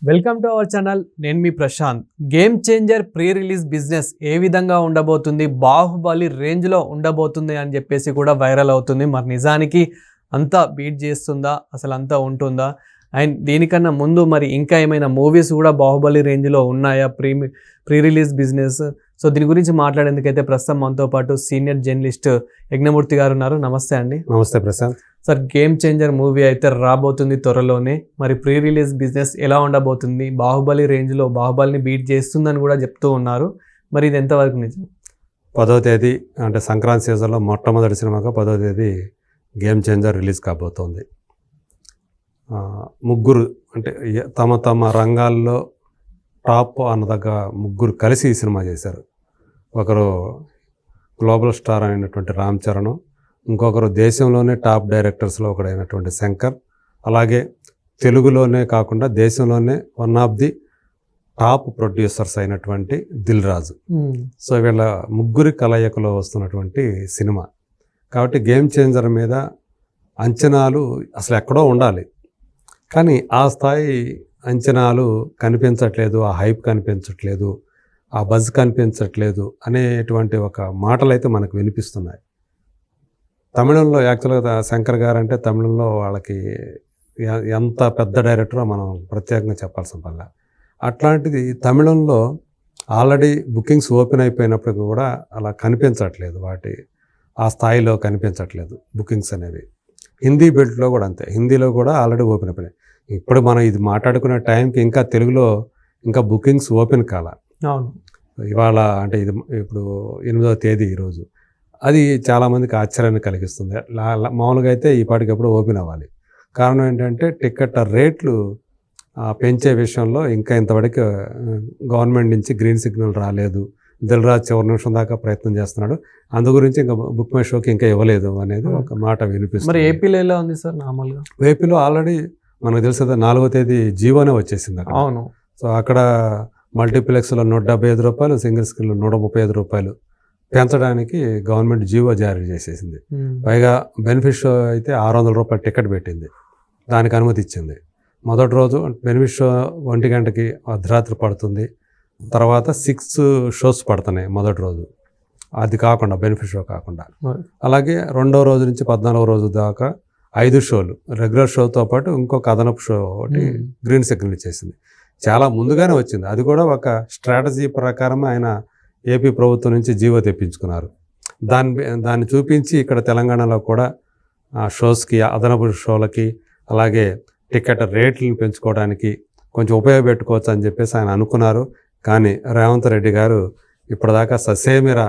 Welcome to our channel. నేను మీ Prashanth. Game changer pre release business ఏ విధంగా ఉండబోతుంది, బాహుబలి రేంజ్లో ఉండబోతుంది అని చెప్పేసి కూడా వైరల్ అవుతుంది. మరి నిజానికి అంతా బీట్ చేస్తుందా, అసలు అంతా ఉంటుందా? అండ్ దీనికన్నా ముందు మరి ఇంకా ఏమైనా మూవీస్ కూడా బాహుబలి రేంజ్లో ఉన్నాయా ప్రీ రిలీజ్ బిజినెస్? సో దీని గురించి మాట్లాడేందుకైతే ప్రస్తుతం మనతో పాటు సీనియర్ జర్నలిస్ట్ యజ్ఞమూర్తి గారు ఉన్నారు. నమస్తే అండి. నమస్తే Prashanth. Sir, game changer movie అయితే రాబోతుంది త్వరలోనే. మరి ప్రీ రిలీజ్ బిజినెస్ ఎలా ఉండబోతుంది? బాహుబలి రేంజ్లో బాహుబలిని బీట్ చేస్తుందని కూడా చెప్తూ ఉన్నారు. మరి ఇది ఎంతవరకు నిజం? 10వ తేదీ అంటే సంక్రాంతి సీజన్లో మొట్టమొదటి సినిమాగా 10వ తేదీ గేమ్ చేంజర్ రిలీజ్ కాబోతోంది. ముగ్గురు అంటే తమ తమ రంగాల్లో టాప్ అన్నదగ్గ ముగ్గురు కలిసి ఈ సినిమా చేశారు. ఒకరు గ్లోబల్ స్టార్ అయినటువంటి రామ్ చరణ్, ఇంకొకరు దేశంలోనే టాప్ డైరెక్టర్స్లో ఒకడైనటువంటి శంకర్, అలాగే తెలుగులోనే కాకుండా దేశంలోనే one of the top producers అయినటువంటి దిల్ రాజు. సో వీళ్ళ ముగ్గురి కలయికలో వస్తున్నటువంటి సినిమా కాబట్టి గేమ్ చేంజర్ మీద అంచనాలు అసలు ఎక్కడో ఉండాలి, కానీ ఆ స్థాయి అంచనాలు కనిపించట్లేదు, ఆ హైప్ కనిపించట్లేదు, ఆ బజ్ కనిపించట్లేదు అనేటువంటి ఒక మాటలు అయితే మనకు వినిపిస్తున్నాయి. తమిళంలో యాక్చువల్గా శంకర్ గారు అంటే తమిళంలో వాళ్ళకి ఎంత పెద్ద డైరెక్టరో మనం ప్రత్యేకంగా చెప్పాల్సిన పనిలే. అట్లాంటిది తమిళంలో ఆల్రెడీ బుకింగ్స్ ఓపెన్ అయిపోయినప్పుడు కూడా అలా కనిపించట్లేదు, ఆ స్థాయిలో కనిపించట్లేదు బుకింగ్స్ అనేవి. హిందీ బెల్ట్లో కూడా అంతే, హిందీలో కూడా ఆల్రెడీ ఓపెన్ అయిపోయినాయి. ఇప్పుడు మనం ఇది మాట్లాడుకునే టైంకి ఇంకా తెలుగులో ఇంకా బుకింగ్స్ ఓపెన్ కాల. అవును, ఇవాళ అంటే ఇది ఇప్పుడు 8వ తేదీ ఈరోజు. అది చాలామందికి ఆశ్చర్యాన్ని కలిగిస్తుంది. మామూలుగా అయితే ఈ పాటికప్పుడు ఓపెన్ అవ్వాలి. కారణం ఏంటంటే టికెట్ రేట్లు పెంచే విషయంలో ఇంకా ఇంతవరకు గవర్నమెంట్ నుంచి గ్రీన్ సిగ్నల్ రాలేదు. దిల్ రాజు చివరి నిమిషం దాకా ప్రయత్నం చేస్తున్నాడు, అందు గురించి ఇంకా బుక్ మై షోకి ఇంకా ఇవ్వలేదు అనేది ఒక మాట వినిపిస్తుంది. మరి ఏపీలో ఎలా ఉంది సార్? నార్మల్గా ఏపీలో ఆల్రెడీ మనకు తెలిసి 4వ తేదీ జీవోనే వచ్చేసింది అక్కడ. అవును. సో అక్కడ మల్టీప్లెక్స్లో 175 రూపాయలు, సింగిల్ స్క్రీన్లో 135 రూపాయలు పెంచడానికి గవర్నమెంట్ జీవో జారీ చేసేసింది. పైగా బెనిఫిట్ షో అయితే 600 రూపాయలు టికెట్ పెట్టింది, దానికి అనుమతి ఇచ్చింది. మొదటి రోజు బెనిఫిట్ షో 1 గంటకి అర్ధరాత్రి పడుతుంది, తర్వాత 6 షోస్ పడుతున్నాయి మొదటి రోజు, అది కాకుండా బెనిఫిట్ షో కాకుండా. అలాగే 2వ రోజు నుంచి 14వ రోజు దాకా 5 షోలు రెగ్యులర్ షోతో పాటు ఇంకొక అదనపు షో ఒకటి గ్రీన్ సిగ్నల్ ఇచ్చేసింది. చాలా ముందుగానే వచ్చింది, అది కూడా ఒక స్ట్రాటజీ ప్రకారం ఆయన ఏపీ ప్రభుత్వం నుంచి జీవో తెప్పించుకున్నారు. దాన్ని చూపించి ఇక్కడ తెలంగాణలో కూడా షోస్కి, అదనపు షోలకి, అలాగే టికెట్ రేట్లను పెంచుకోవడానికి కొంచెం ఉపయోగపెట్టుకోవచ్చు అని చెప్పేసి ఆయన అనుకున్నారు. కానీ రేవంత్ రెడ్డి గారు ఇప్పటిదాకా ససేమిరా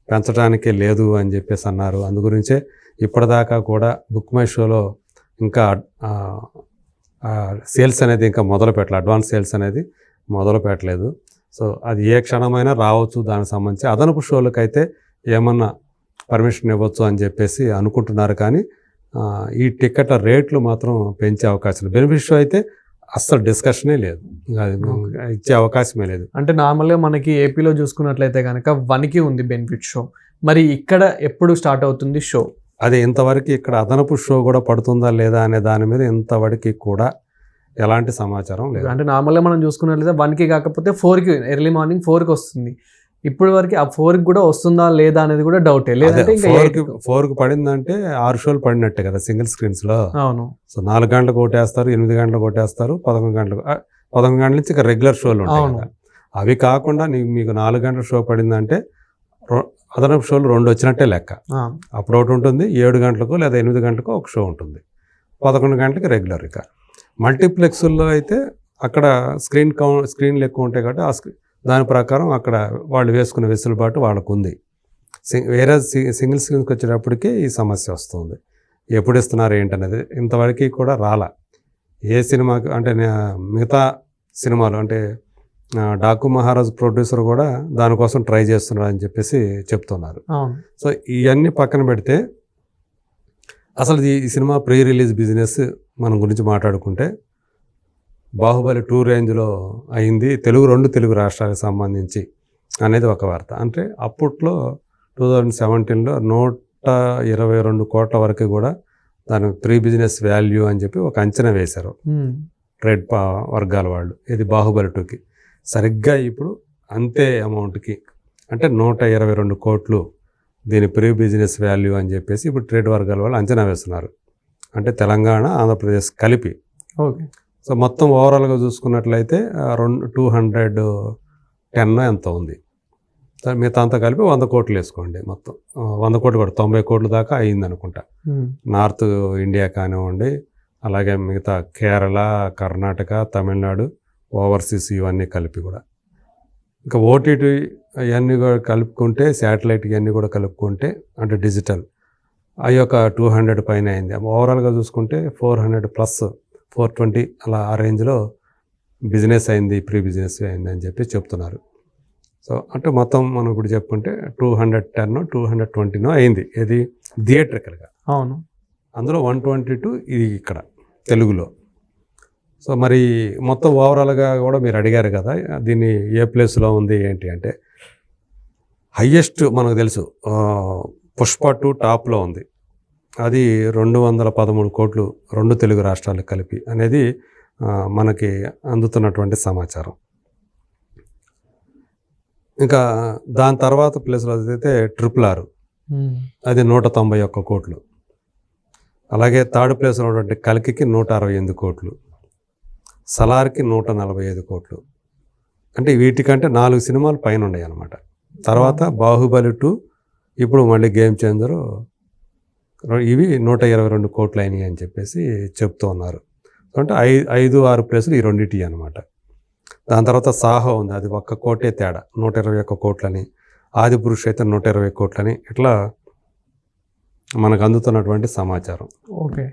పెంచడానికే లేదు అని చెప్పేసి అన్నారు. అందు గురించే ఇప్పటిదాకా కూడా బుక్ మై షోలో ఇంకా సేల్స్ అనేది ఇంకా మొదలు పెట్టలేదు, అడ్వాన్స్ సేల్స్ అనేది మొదలు పెట్టలేదు. సో అది ఏ క్షణమైనా రావచ్చు. దానికి సంబంధించి అదనపు షోలకైతే ఏమన్నా పర్మిషన్ ఇవ్వచ్చు అని చెప్పేసి అనుకుంటున్నారు, కానీ ఈ టికెట్ల రేట్లు మాత్రం పెంచే అవకాశం లేదు. బెనిఫిట్ షో అయితే అస్సలు డిస్కషనే లేదు, ఇచ్చే అవకాశమే లేదు. అంటే నార్మల్గా మనకి ఏపీలో చూసుకున్నట్లయితే కనుక 1కి ఉంది బెనిఫిట్ షో. మరి ఇక్కడ ఎప్పుడు స్టార్ట్ అవుతుంది షో? అదే ఇంతవరకు ఇక్కడ అదనపు షో కూడా పడుతుందా లేదా అనే దాని మీద ఇంతవరకు కూడా ఎలాంటి సమాచారం లేదు. అంటే నార్మల్గా మనం చూసుకున్నట్లయితే 1కి కాకపోతే 4కి, ఎర్లీ మార్నింగ్ 4కి వస్తుంది. ఇప్పుడు వరకు ఆ 4కి కూడా వస్తుందా లేదా అనేది కూడా డౌటే. లేదంటే 4కి పడిందంటే 6 షోలు పడినట్టే కదా సింగిల్ స్క్రీన్స్లో. అవును. సో 4 గంటలకు కొట్టేస్తారు, 8 గంటలకు కొట్టేస్తారు, 11 గంటల నుంచి ఇక రెగ్యులర్ షోలు ఉంటాయి కదా. అవి కాకుండా మీకు 4 గంటల షో పడిందంటే అదనపు షోలు 2 వచ్చినట్టే లెక్క. అప్పుడు ఒకటి ఉంటుంది, 7 గంటలకు లేదా 8 గంటలకు ఒక షో ఉంటుంది, 11 గంటలకు రెగ్యులర్. ఇక మల్టీప్లెక్స్లో అయితే అక్కడ స్క్రీన్లు ఎక్కువ ఉంటాయి కాబట్టి దాని ప్రకారం అక్కడ వాళ్ళు వేసుకునే వెసులుబాటు వాళ్ళకు ఉంది. వేరే సింగిల్ స్క్రీన్కి వచ్చేటప్పటికీ ఈ సమస్య వస్తుంది. ఎప్పుడు ఇస్తున్నారు ఏంటనేది ఇంతవరకు కూడా రాలా. ఏ సినిమాకి అంటే మిగతా సినిమాలు అంటే డాకు మహారాజ్ ప్రొడ్యూసర్ కూడా దానికోసం ట్రై చేస్తున్నాడు అని చెప్పేసి చెప్తున్నారు. సో ఇవన్నీ పక్కన పెడితే అసలు ఈ సినిమా ప్రీ రిలీజ్ బిజినెస్ మనం గురించి మాట్లాడుకుంటే బాహుబలి 2 రేంజ్లో అయింది, 2 తెలుగు రాష్ట్రాలకు సంబంధించి అనేది ఒక వార్త. అంటే అప్పట్లో 2017లో 122 కోట్ల వరకు కూడా దాని ప్రీ బిజినెస్ వాల్యూ అని చెప్పి ఒక అంచనా వేశారు. ట్రేడ్ వర్గాల వాళ్ళు, ఇది బాహుబలి 2కి సరిగ్గా ఇప్పుడు అంతే అమౌంట్కి, అంటే 122 కోట్లు దీని ప్రీ బిజినెస్ వాల్యూ అని చెప్పేసి ఇప్పుడు ట్రేడ్ వర్గాల వాళ్ళు అంచనా వేస్తున్నారు. అంటే తెలంగాణ, ఆంధ్రప్రదేశ్ కలిపి. ఓకే. సో మొత్తం ఓవరాల్గా చూసుకున్నట్లయితే 210 ఎంత ఉంది. మిగతా అంతా కలిపి 100 కోట్లు వేసుకోండి. మొత్తం 100 కోట్లు కూడా 90 కోట్ల దాకా అయింది అనుకుంటా. నార్త్ ఇండియా కానివ్వండి, అలాగే మిగతా కేరళ, కర్ణాటక, తమిళనాడు, ఓవర్సీస్ ఇవన్నీ కలిపి కూడా. ఇంకా ఓటీటీ ఇవన్నీ కూడా కలుపుకుంటే, శాటిలైట్ ఇవన్నీ కూడా కలుపుకుంటే, అంటే డిజిటల్ అవి ఒక 200 పైన అయింది. ఓవరాల్గా చూసుకుంటే 400 ప్లస్ 420 అలా ఆ రేంజ్లో బిజినెస్ అయింది, ప్రీ బిజినెస్ అయింది అని చెప్పి చెప్తున్నారు. సో అంటే మొత్తం మనం ఇప్పుడు చెప్పుకుంటే 210 220 అయింది. ఇది థియేట్రికల్గా. అవును. అందులో 122 ఇది ఇక్కడ తెలుగులో. సో మరి మొత్తం ఓవరాల్గా కూడా మీరు అడిగారు కదా, దీన్ని ఏ ప్లేస్లో ఉంది ఏంటి అంటే, హయ్యెస్ట్ మనకు తెలుసు పుష్ప 2 టాప్లో ఉంది. అది 213 కోట్లు 2 తెలుగు రాష్ట్రాలకు కలిపి అనేది మనకి అందుతున్నటువంటి సమాచారం. ఇంకా దాని తర్వాత ప్లేస్లో అయితే RRR, అది 191 కోట్లు. అలాగే థర్డ్ ప్లేస్లో ఉన్నటువంటి కల్కికి 168 కోట్లు, సలార్కి 145 కోట్లు. అంటే వీటికంటే 4 సినిమాలు పైన ఉన్నాయి అన్నమాట. తర్వాత బాహుబలి 2, ఇప్పుడు మళ్ళీ గేమ్ చేంజర్, ఇవి 122 కోట్లు అయినాయి అని చెప్పేసి చెప్తూ ఉన్నారు. అంటే 5-6 ప్లేసులు ఈ రెండింటి అనమాట. దాని తర్వాత సాహో ఉంది, అది 1 కోటే తేడా, 121 కోట్లని. ఆదిపురుష్ అయితే 120 కోట్లని. ఇట్లా మనకు అందుతున్నటువంటి సమాచారం. ఓకే.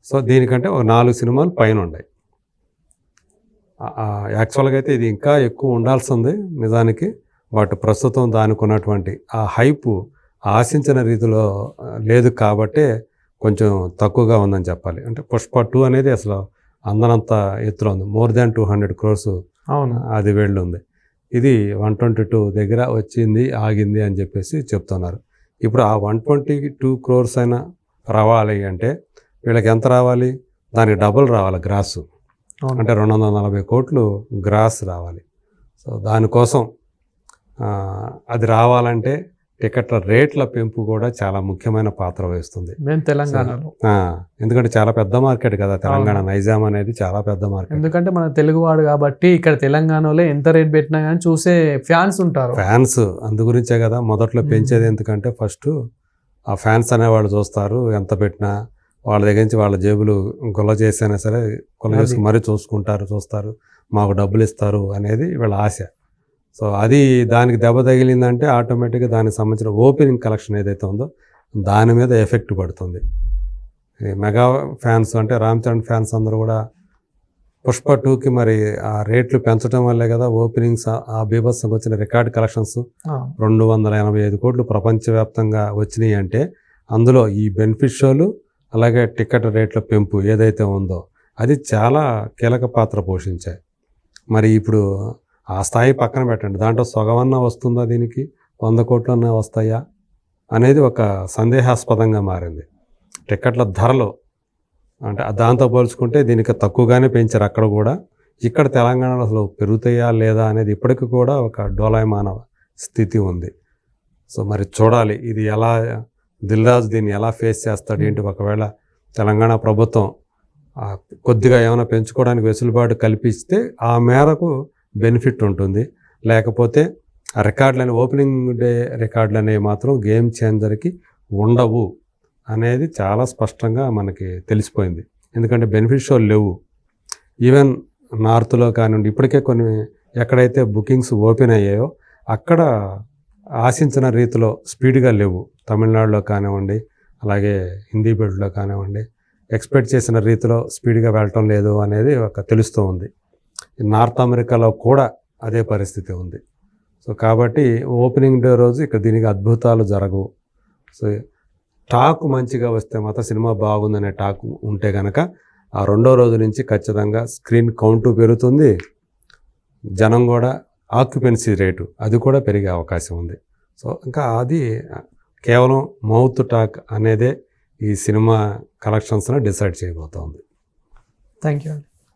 సో దీనికంటే ఒక 4 సినిమాలు పైన ఉన్నాయి. యాక్చువల్గా అయితే ఇది ఇంకా ఎక్కువ ఉండాల్సింది నిజానికి. వాటి ప్రస్తుతం దానికి ఉన్నటువంటి ఆ హైపు ఆశించిన రీతిలో లేదు కాబట్టే కొంచెం తక్కువగా ఉందని చెప్పాలి. అంటే పుష్ప 2 అనేది అసలు అందనంత ఎత్తులో ఉంది, మోర్ దాన్ 200 crores అది వెళ్ళి ఉంది. ఇది 122 దగ్గర వచ్చింది, ఆగింది అని చెప్పేసి చెప్తున్నారు. ఇప్పుడు ఆ 122 crores అయినా రావాలి అంటే వీళ్ళకి ఎంత రావాలి, దానికి డబుల్ రావాలి గ్రాస్. అంటే 240 కోట్లు గ్రాస్ రావాలి. సో దానికోసం అది రావాలంటే టికెట్ల రేట్ల పెంపు కూడా చాలా ముఖ్యమైన పాత్ర వహిస్తుంది తెలంగాణలో. ఎందుకంటే చాలా పెద్ద మార్కెట్ కదా తెలంగాణ. నైజాం అనేది చాలా పెద్ద మార్కెట్. ఎందుకంటే మన తెలుగువాడు కాబట్టి ఇక్కడ తెలంగాణలో ఎంత రేట్ పెట్టినా కానీ చూసే ఫ్యాన్స్ ఉంటారు. ఫ్యాన్స్ అందు గురించే కదా మొదట్లో పెంచేది. ఎందుకంటే ఫస్ట్ ఆ ఫ్యాన్స్ అనేవాళ్ళు చూస్తారు, ఎంత పెట్టినా వాళ్ళ దగ్గర నుంచి వాళ్ళ జేబులు గొల్ల చేసైనా సరే కొల్ల చేసుకుని మరీ చూస్తారు, మాకు డబ్బులు ఇస్తారు అనేది వీళ్ళ ఆశ. సో అది దానికి దెబ్బ తగిలిందంటే ఆటోమేటిక్గా దానికి సంబంధించిన ఓపెనింగ్ కలెక్షన్ ఏదైతే ఉందో దాని మీద ఎఫెక్ట్ పడుతుంది. మెగా ఫ్యాన్స్ అంటే రామ్ చరణ్ ఫ్యాన్స్ అందరూ కూడా పుష్ప 2కి మరి ఆ రేట్లు పెంచడం వల్లే కదా ఓపెనింగ్స్ ఆ బీభత్సంగా వచ్చిన రికార్డ్ కలెక్షన్స్ 285 కోట్లు ప్రపంచవ్యాప్తంగా వచ్చినాయి. అంటే అందులో ఈ బెనిఫిట్ షోలు అలాగే టికెట్ రేట్ల పెంపు ఏదైతే ఉందో అది చాలా కీలక పాత్ర పోషించాయి. మరి ఇప్పుడు ఆ స్థాయి పక్కన పెట్టండి, దాంట్లో సగమన్నా వస్తుందా, దీనికి 100 కోట్లన్నా వస్తాయా అనేది ఒక సందేహాస్పదంగా మారింది. టికెట్ల ధరలు అంటే దాంతో పోల్చుకుంటే దీనికి తక్కువగానే పెంచారు అక్కడ కూడా. ఇక్కడ తెలంగాణలో అసలు పెరుగుతాయా లేదా అనేది ఇప్పటికీ కూడా ఒక డోలాయమాన స్థితి ఉంది. సో మరి చూడాలి ఇది ఎలా, దిల్ రాజు దీన్ని ఎలా ఫేస్ చేస్తాడు ఏంటి. ఒకవేళ తెలంగాణ ప్రభుత్వం కొద్దిగా ఏమైనా పెంచుకోవడానికి వెసులుబాటు కల్పిస్తే ఆ మేరకు బెనిఫిట్ ఉంటుంది. లేకపోతే ఆ రికార్డులని, ఓపెనింగ్ డే రికార్డులు అనేవి మాత్రం గేమ్ చేంజర్కి ఉండవు అనేది చాలా స్పష్టంగా మనకి తెలిసిపోయింది. ఎందుకంటే బెనిఫిట్ షోలు లేవు. ఈవెన్ నార్త్లో కానివ్వండి, ఇప్పటికే కొన్ని ఎక్కడైతే బుకింగ్స్ ఓపెన్ అయ్యాయో అక్కడ ఆశించిన రీతిలో స్పీడ్గా లేవు. తమిళనాడులో కానివ్వండి, అలాగే హిందీ బెల్ట్లో కానివ్వండి, ఎక్స్పెక్ట్ చేసిన రీతిలో స్పీడ్గా వెళ్ళటం లేదు అనేది ఒక తెలుస్తూ ఉంది. నార్త్ అమెరికాలో కూడా అదే పరిస్థితి ఉంది. సో కాబట్టి ఓపెనింగ్ డే రోజు ఇక్కడ దీనికి అద్భుతాలు జరగవు. సో టాక్ మంచిగా వస్తే మాత్రం సినిమా బాగుందనే టాక్ ఉంటే కనుక ఆ రెండో రోజు నుంచి ఖచ్చితంగా స్క్రీన్ కౌంటు పెరుగుతుంది, జనం కూడా ఆక్యుపెన్సీ రేటు అది కూడా పెరిగే అవకాశం ఉంది. సో ఇంకా అది కేవలం మౌత్ టాక్ అనేదే ఈ సినిమా కలెక్షన్స్ని డిసైడ్ చేయబోతోంది. Thank you.